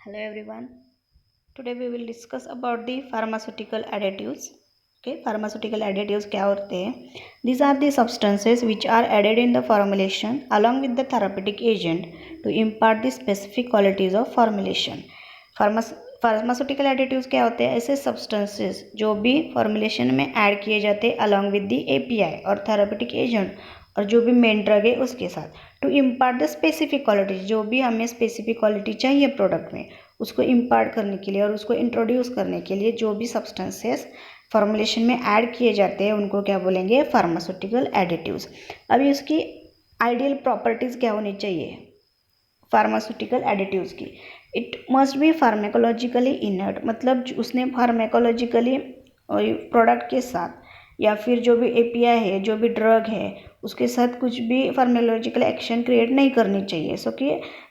Hello everyone. Today we will discuss about the pharmaceutical additives. Okay, pharmaceutical additives क्या होते हैं? These are the substances which are added in the formulation along with the therapeutic agent to impart the specific qualities of formulation. Pharmaceutical additives क्या होते हैं? ऐसे substances जो भी formulation में ऐड किए जाते हैं अलॉन्ग विद द एपीआई और थेरापेटिक एजेंट और जो भी मेन ड्रग है उसके साथ to impart the specific qualities, जो भी हमें स्पेसिफिक क्वालिटी चाहिए प्रोडक्ट में उसको इम्पार्ट करने के लिए और उसको इंट्रोड्यूस करने के लिए जो भी सब्सटेंसेस फॉर्मुलेशन में ऐड किए जाते हैं उनको क्या बोलेंगे? Pharmaceutical additives. अभी उसकी आइडियल प्रॉपर्टीज़ क्या होनी चाहिए फार्मास्यूटिकल एडिटिव्स की? It must be pharmacologically inert, मतलब उसने फार्मेकोलॉजिकली प्रोडक्ट के साथ या फिर जो भी एपीआई है, जो भी ड्रग है उसके साथ कुछ भी फार्मेकोलॉजिकल एक्शन क्रिएट नहीं करनी चाहिए।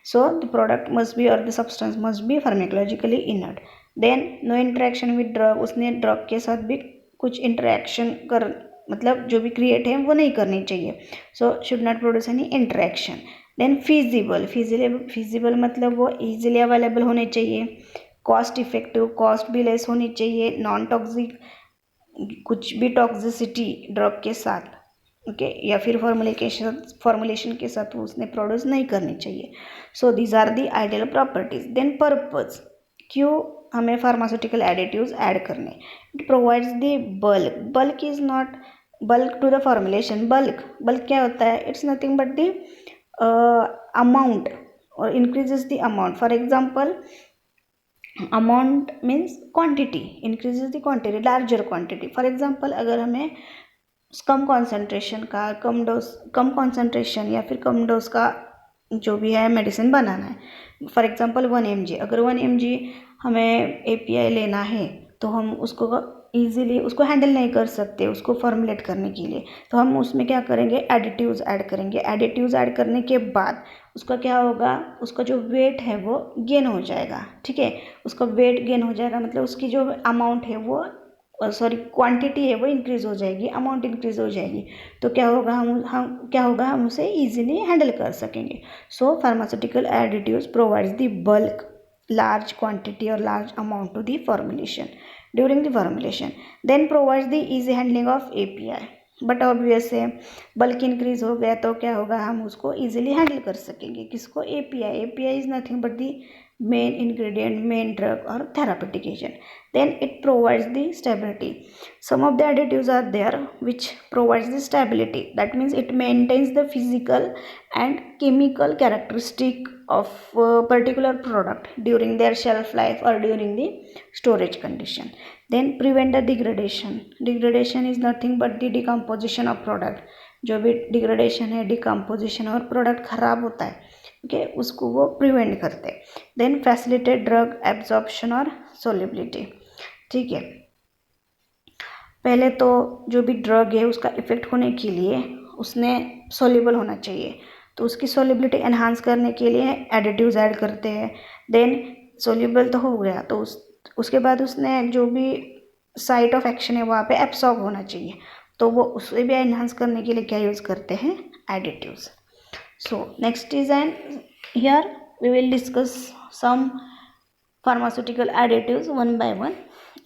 So the product must be और the substance must be pharmacologically inert. Then no interaction with drug, उसने ड्रग के साथ भी कुछ इंटरेक्शन कर मतलब जो भी क्रिएट है वो नहीं करनी चाहिए। So should not produce any interaction. Then feasible मतलब वो इजीली अवेलेबल होने चाहिए, कॉस्ट इफेक्टिव, कॉस्ट भी लेस होनी चाहिए, नॉन टॉक्सिक, कुछ भी टॉक्सिसिटी ड्रग के साथ ओके या फिर फॉर्मुलेशन के साथ उसने प्रोड्यूस नहीं करनी चाहिए। So these are the ideal properties. Then purpose, क्यों हमें फार्मास्यूटिकल एडिटिव्स ऐड करने? It provides the bulk. Bulk is not bulk to the formulation. Bulk क्या होता है? It's nothing but the amount और increases the amount. For example amount means quantity, increases the quantity, larger quantity. For example अगर हमें कम concentration का कम concentration या फिर कम dose का जो भी है मेडिसिन बनाना है, फॉर एग्जांपल 1 mg, अगर 1 mg हमें एपीआई लेना है तो हम उसको ईजिली उसको हैंडल नहीं कर सकते उसको फॉर्मुलेट करने के लिए, तो हम उसमें क्या करेंगे? एडिटिव्स ऐड करेंगे। एडिटिव्स ऐड करने के बाद उसका क्या होगा? उसका जो वेट है वो गेन हो जाएगा। ठीक है, उसका वेट गेन हो जाएगा मतलब उसकी जो अमाउंट है वो क्वांटिटी है वो इंक्रीज़ हो जाएगी, अमाउंट इंक्रीज़ हो जाएगी। तो क्या होगा? हम उसे ईजिली हैंडल कर सकेंगे। So pharmaceutical additives provides the bulk, large quantity or large amount to the formulation during the formulation, then provides the easy handling of API। But obvious है बल्क इंक्रीज हो गया तो क्या होगा? हम उसको ईजिली हैंडल कर सकेंगे। किसको? API. API is nothing but the main ingredient, main drug और therapeutic agent. then it provides the stability. Some of the additives are there which provides the stability, that means it maintains the physical and chemical characteristic of a particular product during their shelf life or during the storage condition. Then prevent the degradation is nothing but the decomposition of product। जो भी degradation है, decomposition और product खराब होता है okay उसको वो prevent करते हैं। देन फैसिलिटेट ड्रग एब्जॉर्प्शन और सोलिबिलिटी। ठीक है, पहले तो जो भी ड्रग है उसका इफेक्ट होने के लिए उसने सोल्यूबल होना चाहिए, तो उसकी सोलिबिलिटी एनहांस करने के लिए एडिटिव्स ऐड करते हैं। देन सोल्यूबल तो हो गया तो उसके बाद उसने जो भी साइट ऑफ एक्शन है वहाँ पे एब्सॉर्ब होना चाहिए, तो वो उसे भी एनहांस करने के लिए क्या यूज़ करते हैं? Additives. So next is an here we will discuss some pharmaceutical additives one by one.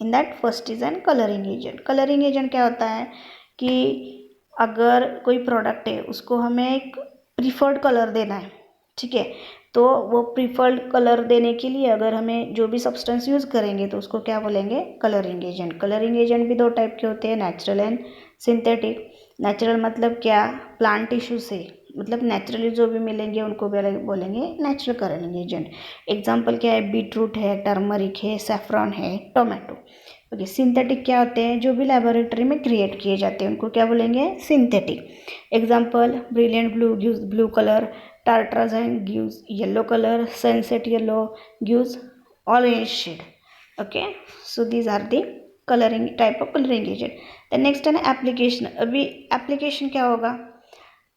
In that first is an colouring agent. Colouring agent क्या होता है कि अगर कोई प्रोडक्ट है उसको हमें एक प्रीफर्ड कलर देना है, ठीक है, तो वो प्रीफर्ड कलर देने के लिए अगर हमें जो भी सब्सटेंस यूज़ करेंगे तो उसको क्या बोलेंगे? Colouring agent. कलरिंग एजेंट भी दो टाइप के होते हैं, नेचुरल एंड सिंथेटिक। नेचुरल मतलब क्या? प्लांट टिश्यू से, मतलब नेचुरली जो भी मिलेंगे उनको बोलेंगे नेचुरल कलरिंग एजेंट। एग्जाम्पल क्या है? बीटरूट है, टर्मरिक है, सेफ्रॉन है, टोमेटो। ओके, सिंथेटिक क्या होते हैं? जो भी लेबोरेटरी में क्रिएट किए जाते हैं उनको क्या बोलेंगे? Synthetic. Example brilliant blue gives blue colour, tartrazine gives yellow color, sunset yellow gives orange shade। okay, so these are the coloring type of coloring agent। the next है एप्लीकेशन। अभी application क्या होगा?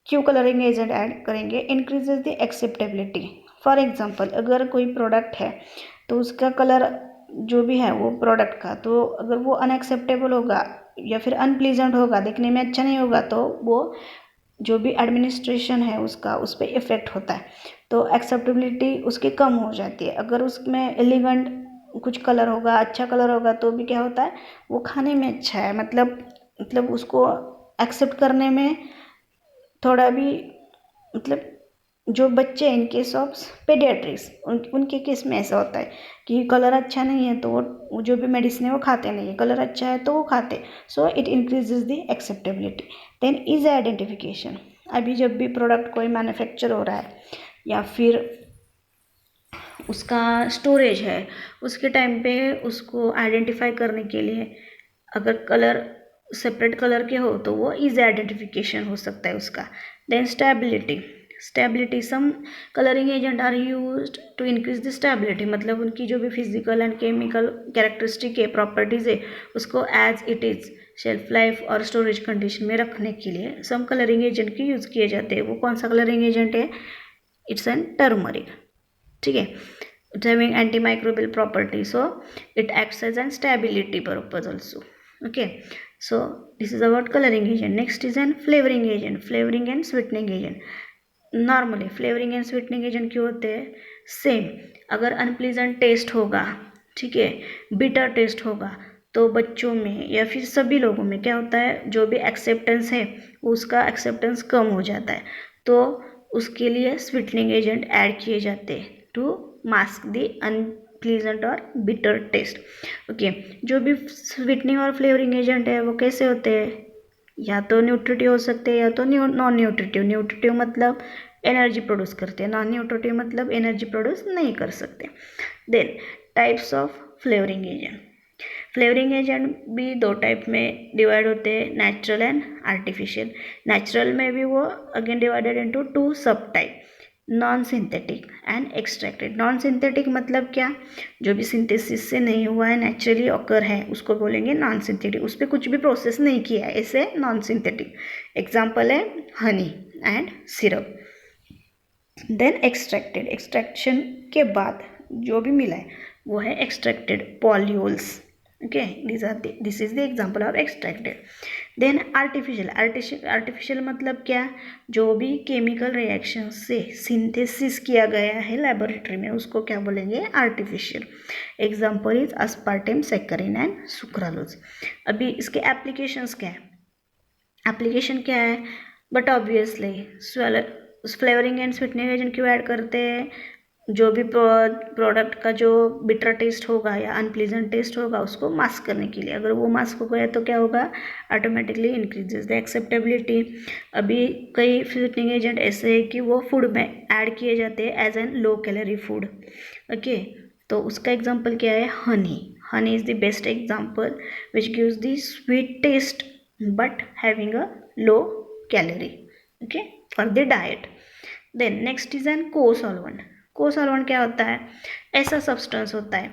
क्यों कलरिंग एजेंट ऐड करेंगे? Increases the acceptability. For example अगर कोई product है तो उसका कलर जो भी है वो प्रोडक्ट का, तो अगर वो अनएक्सेप्टेबल होगा या फिर अनप्लीजेंट होगा, देखने में अच्छा नहीं होगा, तो वो जो भी एडमिनिस्ट्रेशन है उसका उस पर इफ़ेक्ट होता है। तो एक्सेप्टेबिलिटी उसकी कम हो जाती है। अगर उसमें एलिगेंट कुछ कलर होगा, अच्छा कलर होगा, तो भी क्या होता है, वो खाने में अच्छा है, मतलब उसको एक्सेप्ट करने में थोड़ा भी, मतलब जो बच्चे इन केस ऑफ पेडियाट्रिक्स उनके केस में ऐसा होता है कि कलर अच्छा नहीं है तो वो जो भी मेडिसिन है वो खाते नहीं है, कलर अच्छा है तो वो खाते। So it increases the acceptability. Then is identification. अभी जब भी प्रोडक्ट कोई मैन्युफैक्चर हो रहा है या फिर उसका स्टोरेज है, उसके टाइम पे उसको आइडेंटिफाई करने के लिए अगर कलर सेपरेट कलर के हो तो वो इज आइडेंटिफिकेशन हो सकता है उसका। Then stability, some colouring agent are used to increase the stability, मतलब उनकी जो भी फिजिकल एंड केमिकल कैरेक्टरिस्टिक है, प्रॉपर्टीज़ है, उसको as it is shelf life और स्टोरेज कंडीशन में रखने के लिए सम कलरिंग एजेंट के यूज़ किए जाते हैं। वो कौन सा कलरिंग एजेंट है? इट्स एन टर्मरिक, ठीक है। It's having anti microbial property, so it acts as an stability purpose also. okay, so this is about coloring agent. Next is an flavoring agent, flavoring and sweetening agent. Normally flavouring and sweetening agent क्यों होते हैं? Same, अगर unpleasant taste होगा, ठीक है, bitter taste होगा, तो बच्चों में या फिर सभी लोगों में क्या होता है, जो भी एक्सेप्टेंस है उसका एक्सेप्टेंस कम हो जाता है, तो उसके लिए स्वीटनिंग एजेंट ऐड किए जाते हैं टू मास्क द अनप्लीजेंट और बिटर टेस्ट। ओके, जो भी स्वीटनिंग और फ्लेवरिंग एजेंट है वो कैसे होते हैं? या तो न्यूट्रिटिव हो सकते हैं या तो नॉन न्यूट्रिटिव। न्यूट्रिटिव मतलब एनर्जी प्रोड्यूस करते हैं, नॉन न्यूट्रिटिव मतलब एनर्जी प्रोड्यूस नहीं कर सकते। Then types of flavouring agent. Flavouring agent भी दो टाइप में डिवाइड होते हैं, नेचुरल एंड आर्टिफिशियल। नेचुरल में भी वो अगेन डिवाइडेड इनटू टू सब type, non synthetic and extracted. Non synthetic मतलब क्या? जो भी सिंथेसिस से नहीं हुआ है, नेचुरली ऑकर है, उसको बोलेंगे नॉन सिंथेटिक। उस पर कुछ भी प्रोसेस नहीं किया है, ऐसे नॉन सिंथेटिक। एग्जाम्पल है honey and syrup. Then extracted, extraction के बाद जो भी मिला है वो है extracted polyols. Okay, this is the example of extracted. Then artificial मतलब क्या? जो भी केमिकल रिएक्शन से सिंथेसिस किया गया है लेबोरेटरी में, उसको क्या बोलेंगे? Artificial. Example is aspartame, saccharin and sucralose. अभी इसके एप्लीकेशंस क्या है? एप्लीकेशन क्या है? But obviously flavouring and sweetening agent क्यों ऐड करते हैं? जो भी प्रोडक्ट का जो बिटर टेस्ट होगा या अनप्लीजेंट टेस्ट होगा उसको मास्क करने के लिए। अगर वो मास्क हो गया तो क्या होगा? Automatically increases the acceptability. अभी कई स्वीटनिंग एजेंट ऐसे हैं कि वो फूड में ऐड किए जाते हैं as an low calorie food. Okay, तो उसका एग्जाम्पल क्या है? Honey is the best example which gives the sweet taste but having a low calorie, okay, for the diet. Then next is an cosolvent. Cosolvent क्या होता है? ऐसा substance होता है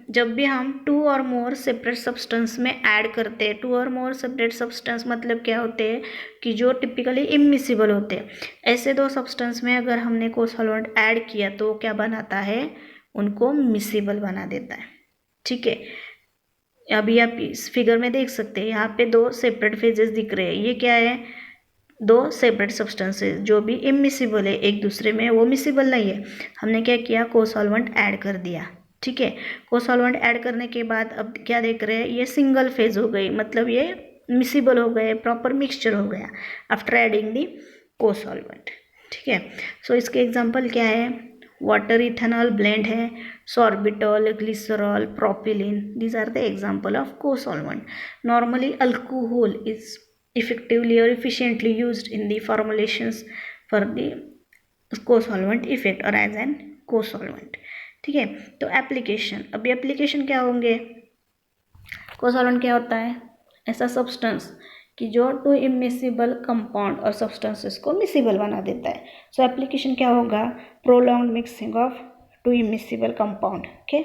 जब भी हम टू और मोर सेपरेट सब्सटेंस में ऐड करते हैं। टू और मोर सेपरेट सब्सटेंस मतलब क्या होते हैं कि जो टिपिकली इमिसिबल होते हैं। ऐसे दो सब्सटेंस में अगर हमने को-सॉल्वेंट ऐड किया तो क्या बनाता है? उनको मिसिबल बना देता है, ठीक है। अभी आप इस फिगर में देख सकते हैं, यहाँ पे दो सेपरेट फेजेस दिख रहे हैं। ये क्या है? दो सेपरेट सब्सटेंसेस जो भी इमिसिबल है एक दूसरे में, वो मिसिबल नहीं है। हमने क्या किया? को-सॉल्वेंट ऐड कर दिया, ठीक है। को-सॉल्वेंट ऐड करने के बाद अब क्या देख रहे हैं? ये सिंगल फेज हो गई, मतलब ये मिसिबल हो गए, प्रॉपर मिक्सचर हो गया आफ्टर एडिंग दी को-सॉल्वेंट, ठीक है। सो इसके एग्जाम्पल क्या है? वाटर इथेनॉल ब्लेंड है, sorbitol, glycerol, propylene, these are the example of cosolvent. Normally alcohol is effectively or efficiently used in the formulations for the co-solvent effect or as an co-solvent, ठीक है। तो application, अभी application क्या होंगे? को-सॉल्वेंट क्या होता है? ऐसा सब्सटेंस कि जो टू इमिसिबल कंपाउंड और सब्सटेंसेस को मिसिबल बना देता है। सो एप्लीकेशन क्या होगा? Prolonged mixing of two immiscible compound, okay.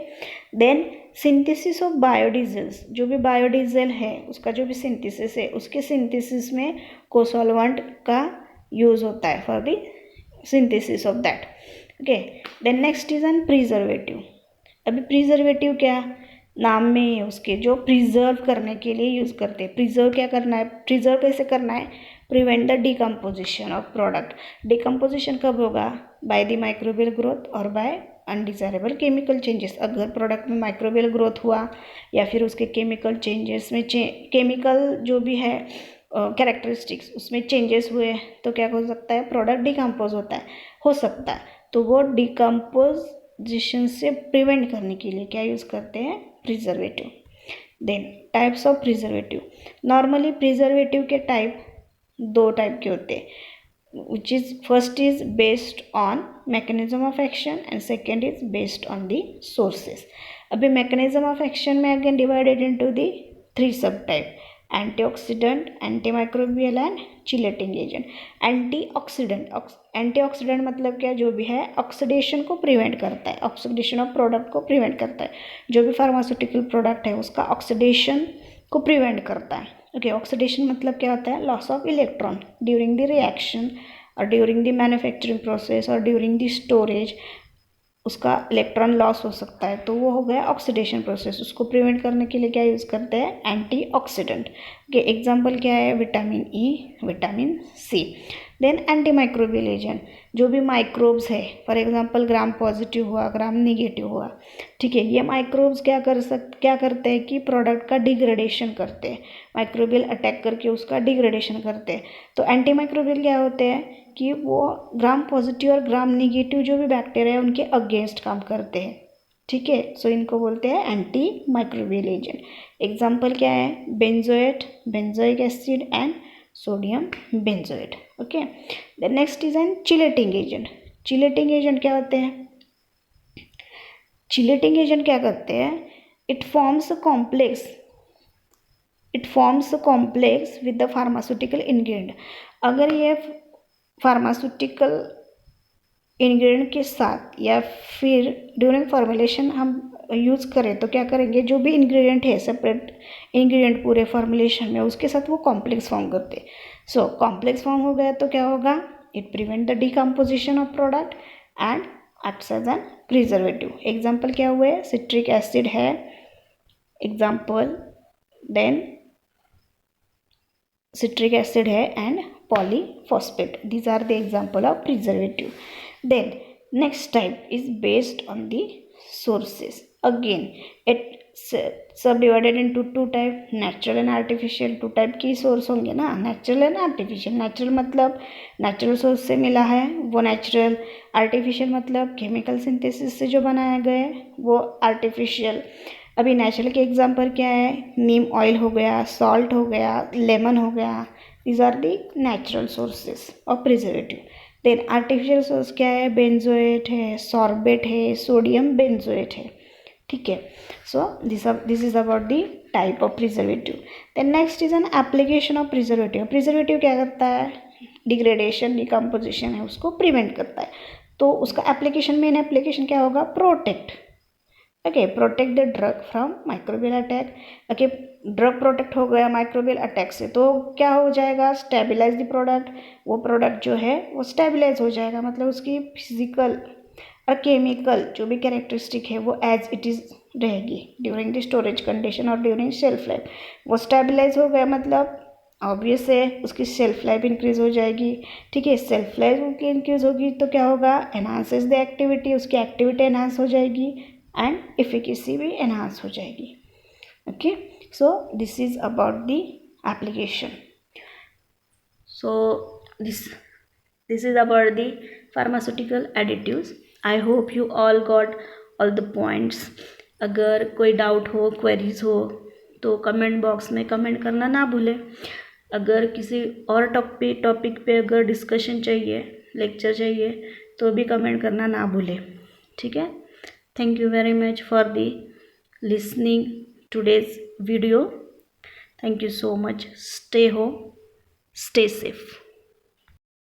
Then synthesis of biodiesels, जो भी बायोडीजल है उसका जो भी सिंथेसिस है, उसके सिंथेसिस में को-सॉल्वेंट का यूज होता है for the synthesis of that, okay. Then next is an preservative. अभी प्रिजर्वेटिव क्या? नाम में ही उसके जो प्रिजर्व करने के लिए यूज़ करते हैं। प्रिजर्व क्या करना है? प्रिजर्व कैसे करना है? Prevent the decomposition of product. Decomposition कब होगा? बाय द माइक्रोबियल ग्रोथ और बाय अनडिजायरेबल केमिकल चेंजेस। अगर प्रोडक्ट में माइक्रोबियल ग्रोथ हुआ या फिर उसके केमिकल चेंजेस में केमिकल जो भी है कैरेक्टरिस्टिक्स उसमें चेंजेस हुए तो क्या हो सकता है? प्रोडक्ट डिकम्पोज हो सकता है। तो वो डिकम्पोजिशन से प्रिवेंट करने के लिए क्या यूज़ करते हैं? Preservative. Then types of preservative. Normally preservative के टाइप दो टाइप के होते हैं, which is first is based on mechanism of action and second is based on the sources. अभी मैकेनिज्म ऑफ एक्शन में again divided into the 3 subtype: antioxidant, antimicrobial and chelating agent. Antioxidant मतलब क्या? जो भी है oxidation को prevent करता है, ऑक्सीडेशन ऑफ प्रोडक्ट को प्रिवेंट करता है। जो भी फार्मास्यूटिकल प्रोडक्ट है उसका ऑक्सीडेशन को प्रिवेंट करता है। ओके, ऑक्सीडेशन मतलब क्या होता है? Loss of electron during the reaction और ड्यूरिंग द मैन्युफैक्चरिंग प्रोसेस और ड्यूरिंग द स्टोरेज उसका इलेक्ट्रॉन लॉस हो सकता है, तो वो हो गया ऑक्सीडेशन प्रोसेस। उसको प्रिवेंट करने के लिए क्या यूज़ करते हैं? एंटीऑक्सीडेंट के एग्जांपल क्या है? Vitamin E, vitamin C. Then antimicrobial agent, जो भी माइक्रोब्स है, फॉर एग्जांपल ग्राम पॉजिटिव हुआ, ग्राम निगेटिव हुआ, ठीक है, ये माइक्रोब्स क्या करते हैं कि प्रोडक्ट का डिग्रेडेशन करते हैं, माइक्रोबियल अटैक करके उसका डिग्रेडेशन करते हैं। तो एंटीमाइक्रोबियल क्या होते हैं कि वो ग्राम पॉजिटिव और ग्राम निगेटिव जो भी बैक्टीरिया है उनके अगेंस्ट काम करते हैं, ठीक है। सो इनको बोलते हैं एंटी माइक्रोबियल एजेंट। एग्जाम्पल क्या है? Benzoate, benzoic acid and sodium benzoate. Okay, the next is N chelating agent. Chelating agent क्या होते हैं? चिलेटिंग एजेंट क्या करते हैं? It forms a complex with the pharmaceutical ingredient. अगर ये फार्मास्यूटिकल इंग्रेडिएंट के साथ या फिर ड्यूरिंग फॉर्मुलेशन हम यूज़ करें तो क्या करेंगे? जो भी इंग्रेडिएंट है, सेपरेट इंग्रेडिएंट पूरे फॉर्मुलेशन में, उसके साथ वो कॉम्प्लेक्स फॉर्म करते हैं। सो कॉम्प्लेक्स फॉर्म हो गया तो क्या होगा? It prevent the decomposition of product and acts as an preservative. Example क्या हुए? सिट्रिक एसिड है एग्जाम्पल, देन citric acid है and polyphosphate. These are the example of preservative. Then next type is based on the sources. Again it subdivided into two type, natural and artificial. two type की source होंगे ना, natural and artificial. natural मतलब natural source से मिला है वो natural, artificial मतलब chemical synthesis से जो बनाया गया है वो artificial। अभी नेचुरल के एग्जाम्पल क्या है? नीम ऑयल हो गया, सॉल्ट हो गया, लेमन हो गया। These are the natural sources of preservative. Then artificial source क्या है? बेंजोएट है, सॉर्बेट है, सोडियम बेंजोएट है, ठीक है। So this is about the type of preservative. Then next is an application of preservative. Preservative क्या करता है? डिग्रेडेशन, डिकम्पोजिशन है उसको प्रिवेंट करता है। तो उसका एप्लीकेशन, मेन एप्लीकेशन क्या होगा? Protect. Okay, protect the drug from microbial attack. Okay, drug protect हो गया माइक्रोबियल अटैक से तो क्या हो जाएगा? Stabilize the product. वो प्रोडक्ट जो है वो स्टेबलाइज हो जाएगा, मतलब उसकी फिजिकल और केमिकल जो भी कैरेक्टरिस्टिक है वो एज इट इज़ रहेगी ड्यूरिंग द स्टोरेज कंडीशन और ड्यूरिंग शेल्फ लाइफ। वो स्टेबलाइज हो गया मतलब ऑब्वियस है उसकी शेल्फ लाइफ इंक्रीज हो जाएगी, ठीक है। शेल्फ लाइफ उसकी इंक्रीज होगी तो क्या होगा? एनहांसेस द एक्टिविटी, उसकी एक्टिविटी एनहांस हो जाएगी एंड एफिकेसी भी एनहांस हो जाएगी। Okay, so this is about the application. So this is about the pharmaceutical additives. I hope you all got all the points. अगर कोई डाउट हो, queries हो तो कमेंट बॉक्स में कमेंट करना ना भूलें। अगर किसी और टॉपिक पे अगर डिस्कशन चाहिए, लेक्चर चाहिए तो भी कमेंट करना ना भूलें, ठीक है। Thank you very much for the listening today's video. Thank you so much. Stay home, stay safe.